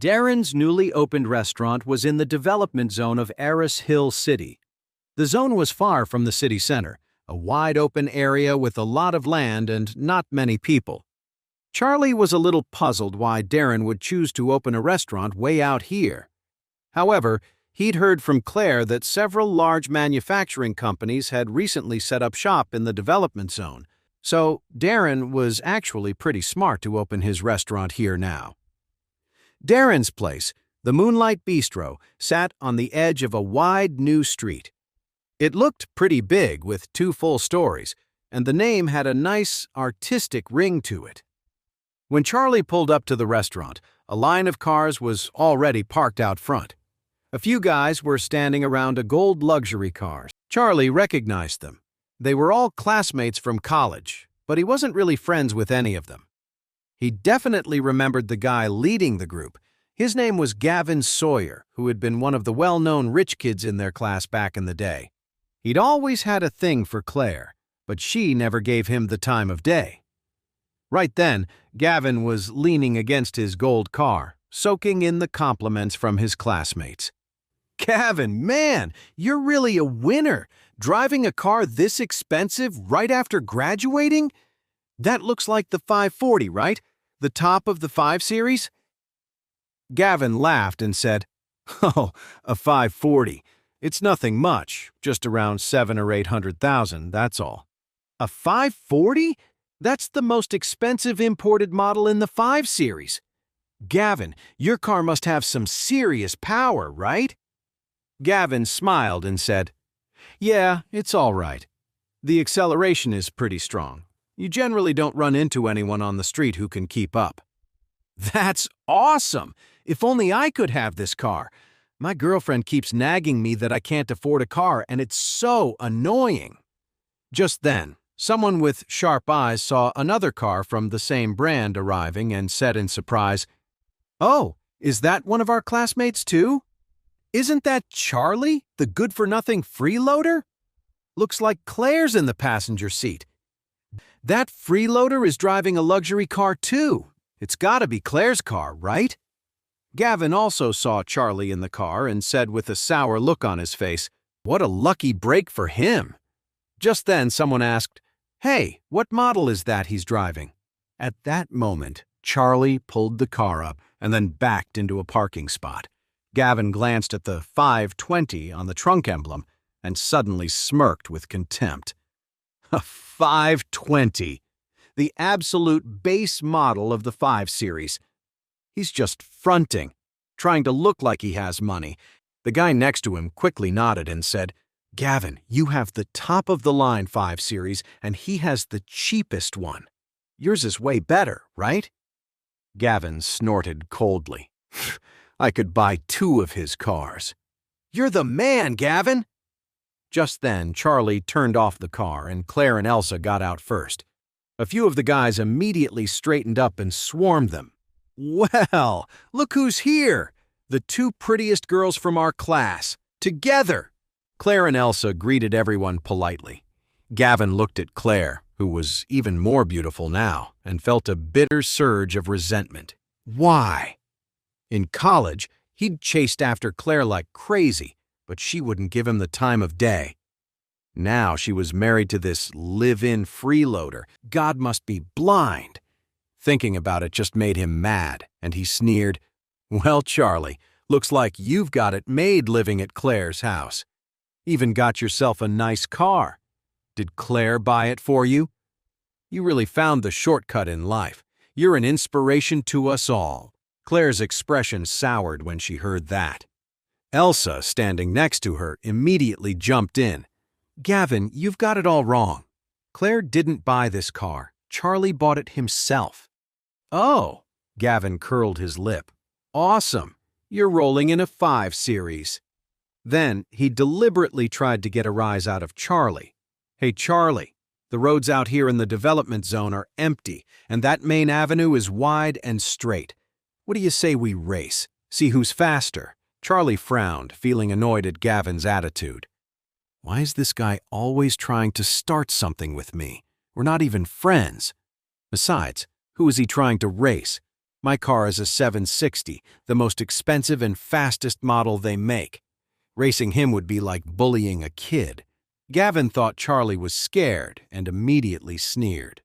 Darren's newly opened restaurant was in the development zone of Aurous Hill City. The zone was far from the city center, a wide-open area with a lot of land and not many people. Charlie was a little puzzled why Darren would choose to open a restaurant way out here. However, he'd heard from Claire that several large manufacturing companies had recently set up shop in the development zone, so Darren was actually pretty smart to open his restaurant here now. Darren's place, the Moonlight Bistro, sat on the edge of a wide new street. It looked pretty big with 2 full stories, and the name had a nice, artistic ring to it. When Charlie pulled up to the restaurant, a line of cars was already parked out front. A few guys were standing around a gold luxury car. Charlie recognized them. They were all classmates from college, but he wasn't really friends with any of them. He definitely remembered the guy leading the group. His name was Gavin Sawyer, who had been one of the well-known rich kids in their class back in the day. He'd always had a thing for Claire, but she never gave him the time of day. Right then, Gavin was leaning against his gold car, soaking in the compliments from his classmates. "Gavin, man, you're really a winner! Driving a car this expensive right after graduating? That looks like the 540, right? The top of the 5 Series?" Gavin laughed and said, "Oh, a 540. It's nothing much, just around 700,000 or 800,000, that's all." "A 540? That's the most expensive imported model in the 5 Series. Gavin, your car must have some serious power, right?" Gavin smiled and said, "Yeah, it's all right. The acceleration is pretty strong. You generally don't run into anyone on the street who can keep up." "That's awesome! If only I could have this car. My girlfriend keeps nagging me that I can't afford a car, and it's so annoying." Just then, someone with sharp eyes saw another car from the same brand arriving and said in surprise, "Oh, is that one of our classmates too? Isn't that Charlie, the good-for-nothing freeloader? Looks like Claire's in the passenger seat. That freeloader is driving a luxury car too. It's gotta be Claire's car, right?" Gavin also saw Charlie in the car and said with a sour look on his face, "What a lucky break for him." Just then someone asked, "Hey, what model is that he's driving?" At that moment, Charlie pulled the car up and then backed into a parking spot. Gavin glanced at the 520 on the trunk emblem and suddenly smirked with contempt. A 520! The absolute base model of the 5 Series. He's just fronting, trying to look like he has money. The guy next to him quickly nodded and said, "Gavin, you have the top-of-the-line 5 Series, and he has the cheapest one. Yours is way better, right?" Gavin snorted coldly. "I could buy 2 of his cars." "You're the man, Gavin!" Just then, Charlie turned off the car and Claire and Elsa got out first. A few of the guys immediately straightened up and swarmed them. "Well, look who's here! The 2 prettiest girls from our class, together!" Claire and Elsa greeted everyone politely. Gavin looked at Claire, who was even more beautiful now, and felt a bitter surge of resentment. Why? In college, he'd chased after Claire like crazy, but she wouldn't give him the time of day. Now she was married to this live-in freeloader. God must be blind. Thinking about it just made him mad, and he sneered, "Well, Charlie, looks like you've got it made living at Claire's house. Even got yourself a nice car. Did Claire buy it for you? You really found the shortcut in life. You're an inspiration to us all." Claire's expression soured when she heard that. Elsa, standing next to her, immediately jumped in. "Gavin, you've got it all wrong. Claire didn't buy this car. Charlie bought it himself." "Oh," Gavin curled his lip. "Awesome. You're rolling in a 5 Series." Then he deliberately tried to get a rise out of Charlie. "Hey, Charlie, the roads out here in the development zone are empty, and that main avenue is wide and straight. What do you say we race? See who's faster?" Charlie frowned, feeling annoyed at Gavin's attitude. Why is this guy always trying to start something with me? We're not even friends. Besides, who is he trying to race? My car is a 760, the most expensive and fastest model they make. Racing him would be like bullying a kid. Gavin thought Charlie was scared and immediately sneered.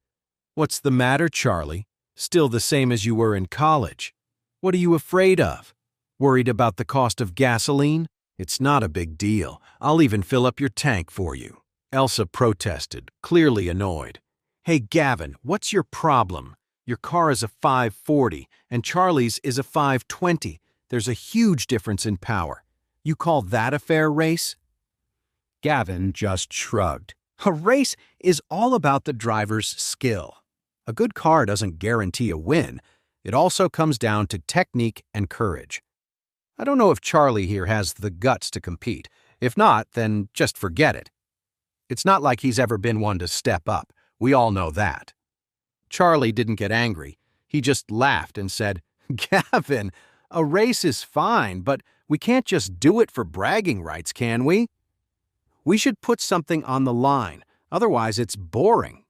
What's the matter, Charlie? Still the same as you were in college. What are you afraid of? Worried about the cost of gasoline? It's not a big deal. I'll even fill up your tank for you. Elsa protested, clearly annoyed. Hey, Gavin, what's your problem? Your car is a 540 and Charlie's is a 520. There's a huge difference in power. You call that a fair race? Gavin just shrugged. A race is all about the driver's skill. A good car doesn't guarantee a win. It also comes down to technique and courage. I don't know if Charlie here has the guts to compete. If not, then just forget it. It's not like he's ever been one to step up. We all know that. Charlie didn't get angry. He just laughed and said, Gavin, a race is fine, but we can't just do it for bragging rights, can we? We should put something on the line, otherwise it's boring.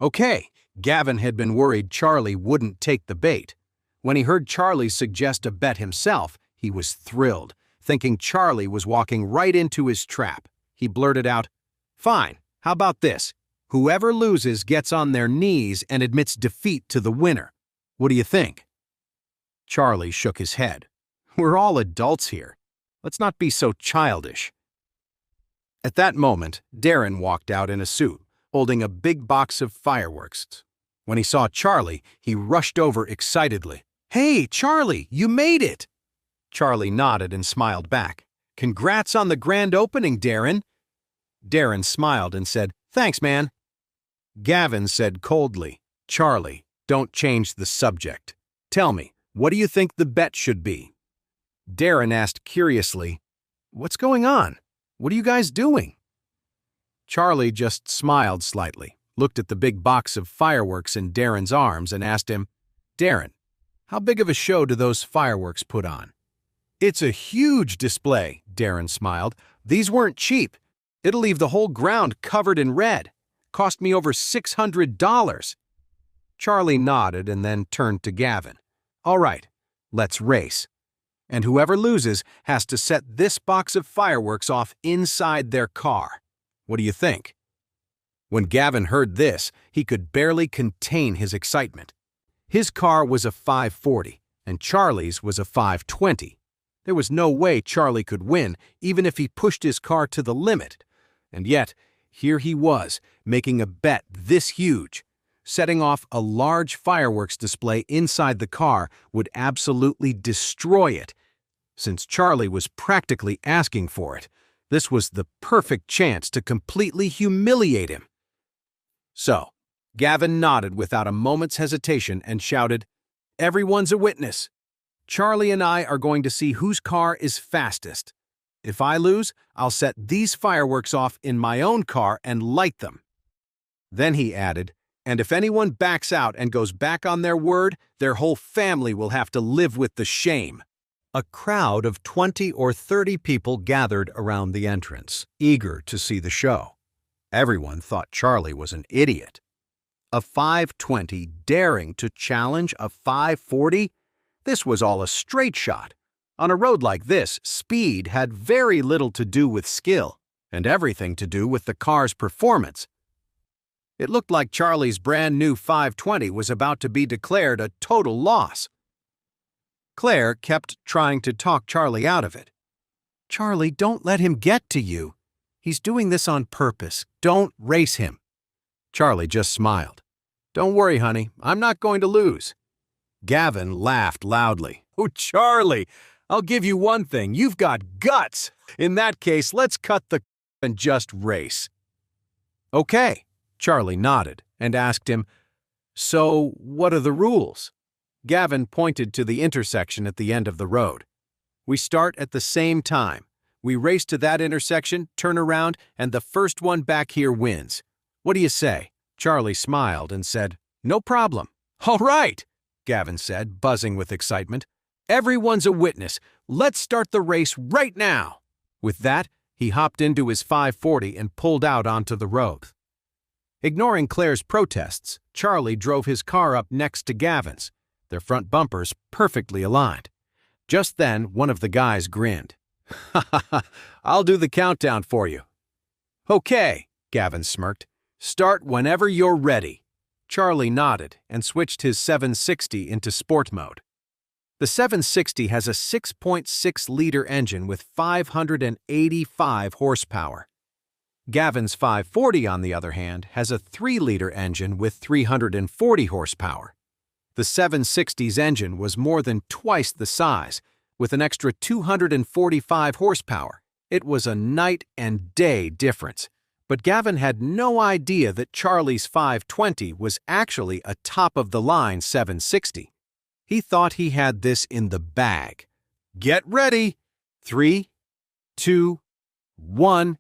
Okay, Gavin had been worried Charlie wouldn't take the bait. When he heard Charlie suggest a bet himself, he was thrilled, thinking Charlie was walking right into his trap. He blurted out, Fine, how about this? Whoever loses gets on their knees and admits defeat to the winner. What do you think? Charlie shook his head. We're all adults here. Let's not be so childish. At that moment, Darren walked out in a suit, holding a big box of fireworks. When he saw Charlie, he rushed over excitedly. Hey, Charlie, you made it! Charlie nodded and smiled back. Congrats on the grand opening, Darren. Darren smiled and said, Thanks, man. Gavin said coldly, Charlie, don't change the subject. Tell me, what do you think the bet should be? Darren asked curiously, What's going on? What are you guys doing? Charlie just smiled slightly, looked at the big box of fireworks in Darren's arms and asked him, Darren, how big of a show do those fireworks put on? It's a huge display, Darren smiled. These weren't cheap. It'll leave the whole ground covered in red. Cost me over $600. Charlie nodded and then turned to Gavin. All right, let's race. And whoever loses has to set this box of fireworks off inside their car. What do you think? When Gavin heard this, he could barely contain his excitement. His car was a 540, and Charlie's was a 520. There was no way Charlie could win, even if he pushed his car to the limit. And yet, here he was, making a bet this huge. Setting off a large fireworks display inside the car would absolutely destroy it. Since Charlie was practically asking for it, this was the perfect chance to completely humiliate him. So, Gavin nodded without a moment's hesitation and shouted, Everyone's a witness. Charlie and I are going to see whose car is fastest. If I lose, I'll set these fireworks off in my own car and light them. Then he added, and if anyone backs out and goes back on their word, their whole family will have to live with the shame. A crowd of 20 or 30 people gathered around the entrance, eager to see the show. Everyone thought Charlie was an idiot. A 520 daring to challenge a 540? This was all a straight shot. On a road like this, speed had very little to do with skill, and everything to do with the car's performance. It looked like Charlie's brand new 520 was about to be declared a total loss. Claire kept trying to talk Charlie out of it. Charlie, don't let him get to you. He's doing this on purpose. Don't race him. Charlie just smiled. Don't worry, honey. I'm not going to lose. Gavin laughed loudly. Oh, Charlie, I'll give you one thing. You've got guts. In that case, let's cut the and just race. Okay, Charlie nodded and asked him, So, what are the rules? Gavin pointed to the intersection at the end of the road. We start at the same time. We race to that intersection, turn around, and the first one back here wins. What do you say? Charlie smiled and said, No problem. All right, Gavin said, buzzing with excitement. Everyone's a witness. Let's start the race right now. With that, he hopped into his 540 and pulled out onto the road. Ignoring Claire's protests, Charlie drove his car up next to Gavin's. their front bumpers perfectly aligned. Just then, one of the guys grinned. "Ha ha ha, I'll do the countdown for you." "Okay," Gavin smirked. "Start whenever you're ready." Charlie nodded and switched his 760 into sport mode. The 760 has a 6.6-liter engine with 585 horsepower. Gavin's 540, on the other hand, has a 3-liter engine with 340 horsepower. The 760's engine was more than twice the size, with an extra 245 horsepower. It was a night and day difference, but Gavin had no idea that Charlie's 520 was actually a top-of-the-line 760. He thought he had this in the bag. "Get ready! 3, 2, 1,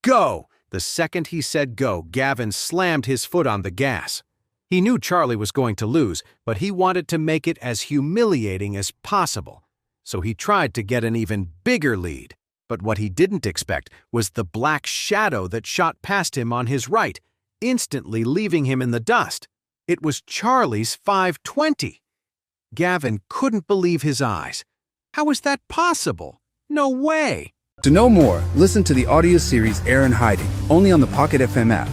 go!" The second he said go, Gavin slammed his foot on the gas. He knew Charlie was going to lose, but he wanted to make it as humiliating as possible. So he tried to get an even bigger lead. But what he didn't expect was the black shadow that shot past him on his right, instantly leaving him in the dust. It was Charlie's 520. Gavin couldn't believe his eyes. How was that possible? No way! To know more, listen to the audio series Heir in Hiding, only on the Pocket FM app.